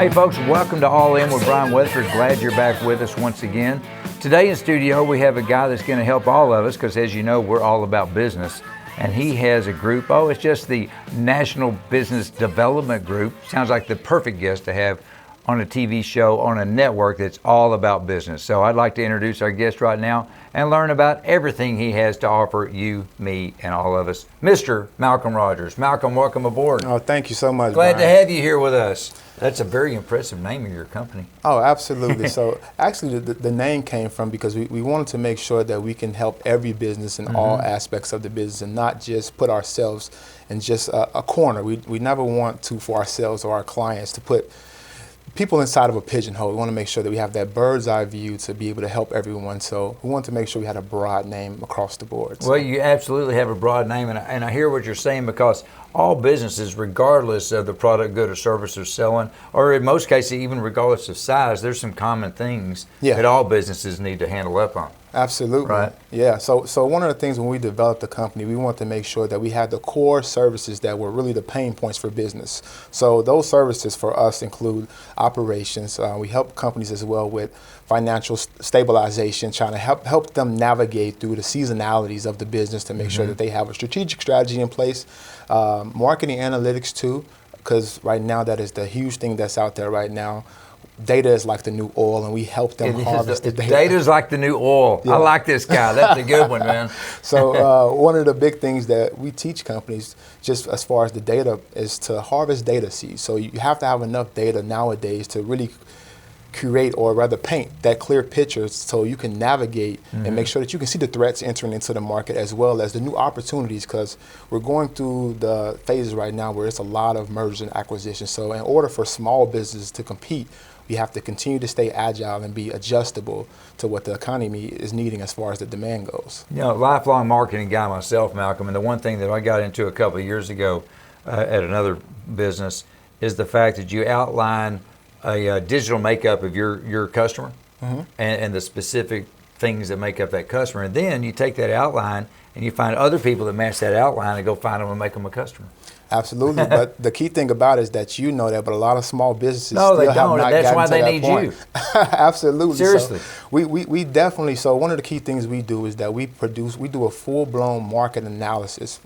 Hey folks, welcome to All In with Brian Weatherford. Glad you're back with us once again. Today in studio we have a guy that's going to help all of us because, as you know, we're all about business. And he has a group, it's just the National Business Development Group. Sounds like the perfect guest to have on a TV show on a network that's all about business. So I'd like to introduce our guest right now and learn about everything he has to offer you, me, and all of us. Mr. Malcolm Rogers. Malcolm, welcome aboard. Oh, thank you so much, Glad Brian. to have you here with us. That's a very impressive name of your company. Oh, absolutely. So actually the name came from because we wanted to make sure that we can help every business in all aspects of the business and not just put ourselves in just a corner. We never want to, for ourselves or our clients, to put people inside of a pigeonhole. We want to make sure that we have that bird's eye view to be able to help everyone. So we want to make sure we had a broad name across the board. So. Well, you absolutely have a broad name, and I hear what you're saying, because all businesses, regardless of the product, good, or service they're selling, or in most cases, even regardless of size, there's some common things that all businesses need to handle up on. Absolutely. Right. Yeah. So one of the things when we developed the company, we wanted to make sure that we had the core services that were really the pain points for business. So those services for us include operations. We help companies as well with financial stabilization, trying to help them navigate through the seasonalities of the business to make sure that they have a strategic strategy in place. Marketing analytics too, because right now that is the huge thing that's out there right now. Data is like the new oil, and we help them harvest the data. Data is like the new oil. Yeah. I like this guy. That's a good one, man. So one of the big things that we teach companies, just as far as the data, is to harvest data seeds. So you have to have enough data nowadays to really create, or rather paint, that clear picture so you can navigate and make sure that you can see the threats entering into the market as well as the new opportunities, because we're going through the phases right now where it's a lot of mergers and acquisitions. So in order for small businesses to compete, we have to continue to stay agile and be adjustable to what the economy is needing as far as the demand goes. You know, lifelong marketing guy myself, Malcolm, and the one thing that I got into a couple of years ago at another business is the fact that you outline a digital makeup of your customer and the specific things that make up that customer. And then you take that outline and you find other people that match that outline and go find them and make them a customer. Absolutely, but the key thing about it is that you know that, but a lot of small businesses still have don't. not That's gotten why to they that need point. you. Absolutely. Seriously. So we definitely, so one of the key things we do is that we do a full-blown market analysis,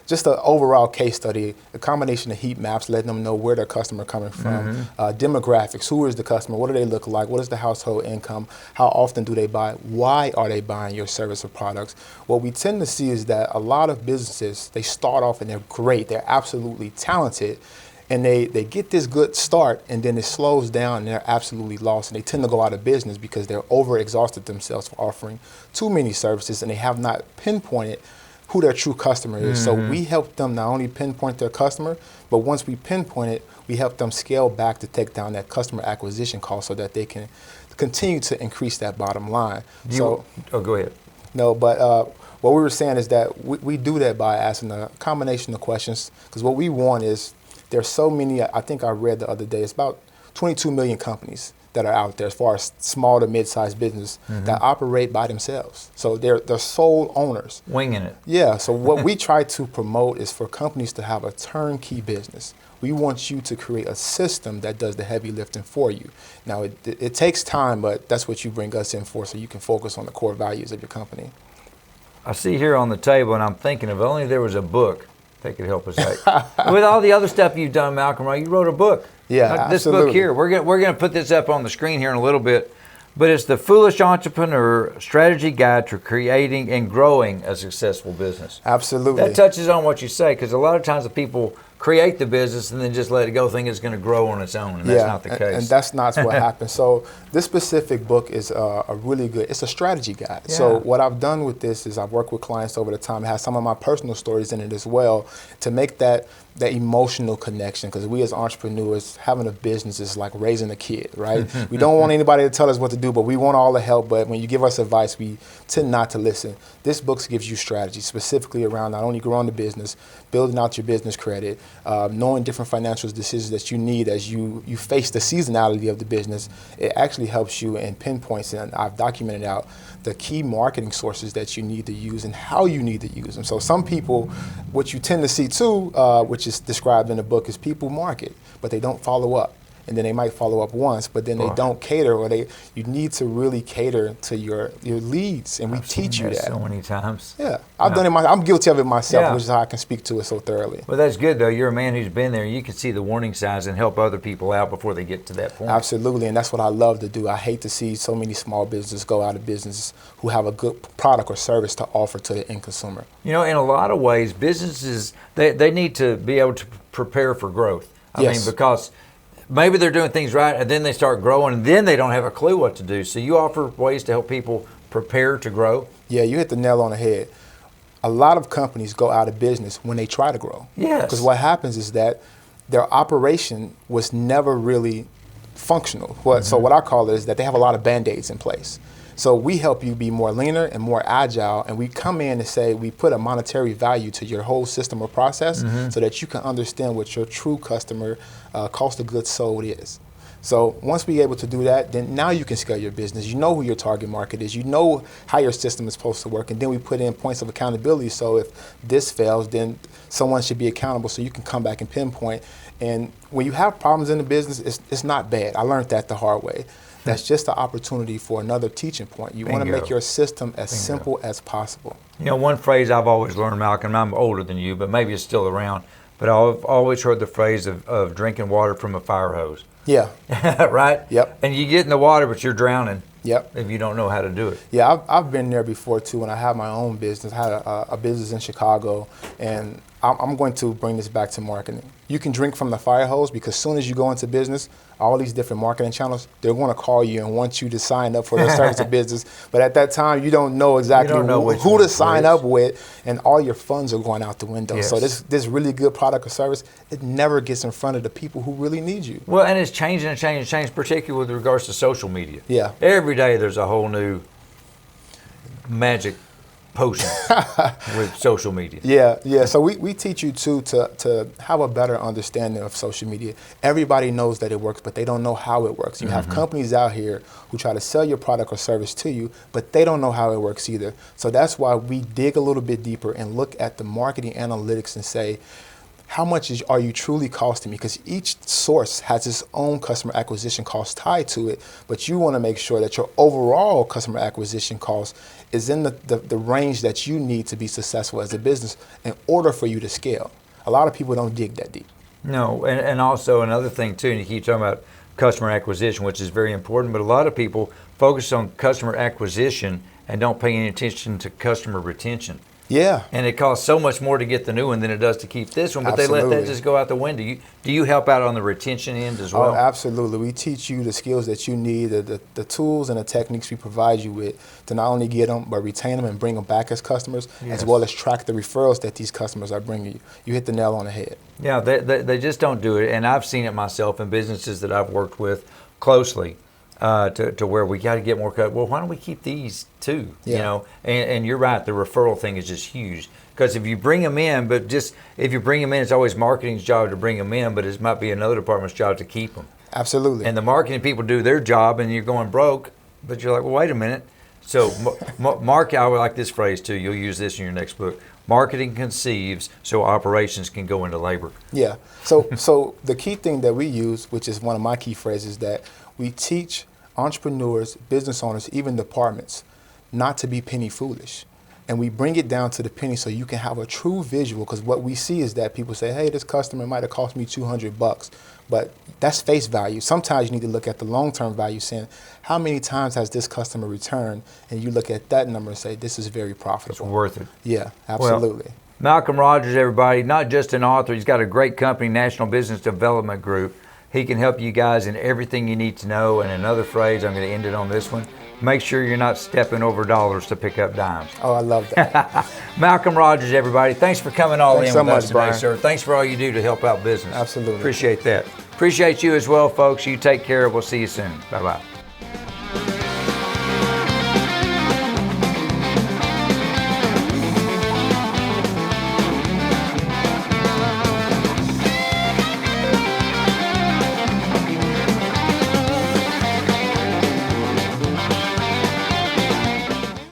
just an overall case study, a combination of heat maps, letting them know where their customer coming from, demographics, who is the customer, what do they look like, what is the household income, how often do they buy, why are they buying your service or products. What we tend to see is that a lot of businesses, they start off and they're great, they're absolutely talented, and they get this good start, and then it slows down and they're absolutely lost, and they tend to go out of business because they're over-exhausted themselves for offering too many services, and they have not pinpointed who their true customer is. So we help them not only pinpoint their customer, but once we pinpoint it, we help them scale back to take down that customer acquisition cost so that they can continue to increase that bottom line. Go ahead. No, but what we were saying is that we do that by asking a combination of questions, because what we want is, there's so many, I think I read the other day, it's about 22 million companies that are out there as far as small to mid-sized business that operate by themselves. So they're sole owners. Winging it. Yeah, so what we try to promote is for companies to have a turnkey business. We want you to create a system that does the heavy lifting for you. Now, it takes time, but that's what you bring us in for, so you can focus on the core values of your company. I see here on the table, and I'm thinking if only there was a book that could help us out. With all the other stuff you've done, Malcolm, right? You wrote a book. Yeah, this absolutely. book here, we're going to put this up on the screen here in a little bit, but it's The Foolish Entrepreneur Strategy Guide to Creating and Growing a Successful Business. Absolutely. That touches on what you say, because a lot of times the people create the business and then just let it go, think it's going to grow on its own, and that's not the case. And that's not what happens. So this specific book is a really good, it's a strategy guide. Yeah. So what I've done with this is I've worked with clients over the time. It has some of my personal stories in it as well to make that emotional connection, because we as entrepreneurs, having a business is like raising a kid, right? We don't want anybody to tell us what to do, but we want all the help. But when you give us advice, we tend not to listen. This book gives you strategy specifically around not only growing the business, building out your business credit, knowing different financial decisions that you need as you face the seasonality of the business. It actually helps you in pinpoints, and I've documented out the key marketing sources that you need to use and how you need to use them. So some people, what you tend to see too, which is described in the book, is people market, but they don't follow up. and then they might follow up once, but then they don't cater, or you need to really cater to your leads, and we teach you that so many times. Yeah, I've done it. I'm guilty of it myself, which is how I can speak to it so thoroughly. Well, that's good though. You're a man who's been there. You can see the warning signs and help other people out before they get to that point. Absolutely, and that's what I love to do. I hate to see so many small businesses go out of business who have a good product or service to offer to the end consumer. You know, in a lot of ways, businesses, they need to be able to prepare for growth. I mean, because maybe they're doing things right and then they start growing and then they don't have a clue what to do. So you offer ways to help people prepare to grow? Yeah, you hit the nail on the head. A lot of companies go out of business when they try to grow. Yes. Because what happens is that their operation was never really functional. So what I call it is that they have a lot of Band-Aids in place. So we help you be more leaner and more agile, and we come in and say we put a monetary value to your whole system or process so that you can understand what your true customer cost of goods sold is. So once we're able to do that, then now you can scale your business. You know who your target market is. You know how your system is supposed to work. And then we put in points of accountability. So if this fails, then someone should be accountable so you can come back and pinpoint. And when you have problems in the business, it's not bad. I learned that the hard way. That's just an opportunity for another teaching point. You want to make your system as simple as possible. You know, one phrase I've always learned, Malcolm, I'm older than you, but maybe it's still around, but I've always heard the phrase of drinking water from a fire hose. Yeah. Right? Yep. And you get in the water, but you're drowning. Yep. If you don't know how to do it. Yeah, I've been there before too. When I had my own business, I had a business in Chicago, and I'm going to bring this back to marketing. You can drink from the fire hose because as soon as you go into business, all these different marketing channels, they're going to call you and want you to sign up for their service or business. But at that time, you don't know exactly who to sign up with, and all your funds are going out the window. Yes. So this really good product or service, it never gets in front of the people who really need you. Well, and it's changing and changing and changing, particularly with regards to social media. Yeah. Every day there's a whole new magic potion with social media. Yeah. So we teach you too to have a better understanding of social media. Everybody knows that it works, but they don't know how it works. You have companies out here who try to sell your product or service to you, but they don't know how it works either. So that's why we dig a little bit deeper and look at the marketing analytics and say, how much are you truly costing me? Because each source has its own customer acquisition cost tied to it, but you want to make sure that your overall customer acquisition cost is in the range that you need to be successful as a business in order for you to scale. A lot of people don't dig that deep. No, and also another thing too, and you keep talking about customer acquisition, which is very important, but a lot of people focus on customer acquisition and don't pay any attention to customer retention. Yeah. And it costs so much more to get the new one than it does to keep this one, but they let that just go out the window. Do you help out on the retention end as well? Oh, absolutely. We teach you the skills that you need, the tools and the techniques we provide you with to not only get them, but retain them and bring them back as customers, as well as track the referrals that these customers are bringing you. You hit the nail on the head. Yeah, they just don't do it. And I've seen it myself in businesses that I've worked with closely. To where we got to get more cut. Well, why don't we keep these too? Yeah. You know, and you're right. The referral thing is just huge because if you bring them in, if you bring them in, it's always marketing's job to bring them in, but it might be another department's job to keep them. Absolutely. And the marketing people do their job, and you're going broke. But you're like, well, wait a minute. So, Mark, I would like this phrase too. You'll use this in your next book. Marketing conceives so operations can go into labor. Yeah. So the key thing that we use, which is one of my key phrases, that we teach entrepreneurs, business owners, even departments, not to be penny foolish. And we bring it down to the penny so you can have a true visual, because what we see is that people say, hey, this customer might have cost me $200, but that's face value. Sometimes you need to look at the long-term value, saying, how many times has this customer returned? And you look at that number and say, this is very profitable. It's worth it. Yeah, absolutely. Well, Malcolm Rogers, everybody, not just an author, he's got a great company, National Business Development Group. He can help you guys in everything you need to know. And another phrase, I'm going to end it on this one, make sure you're not stepping over dollars to pick up dimes. Oh, I love that. Malcolm Rogers, everybody. Thanks for coming all Thanks in so with us much, today, Brian. sir. Thanks for all you do to help out business. Absolutely. Appreciate that. Appreciate you as well, folks. You take care. We'll see you soon. Bye-bye.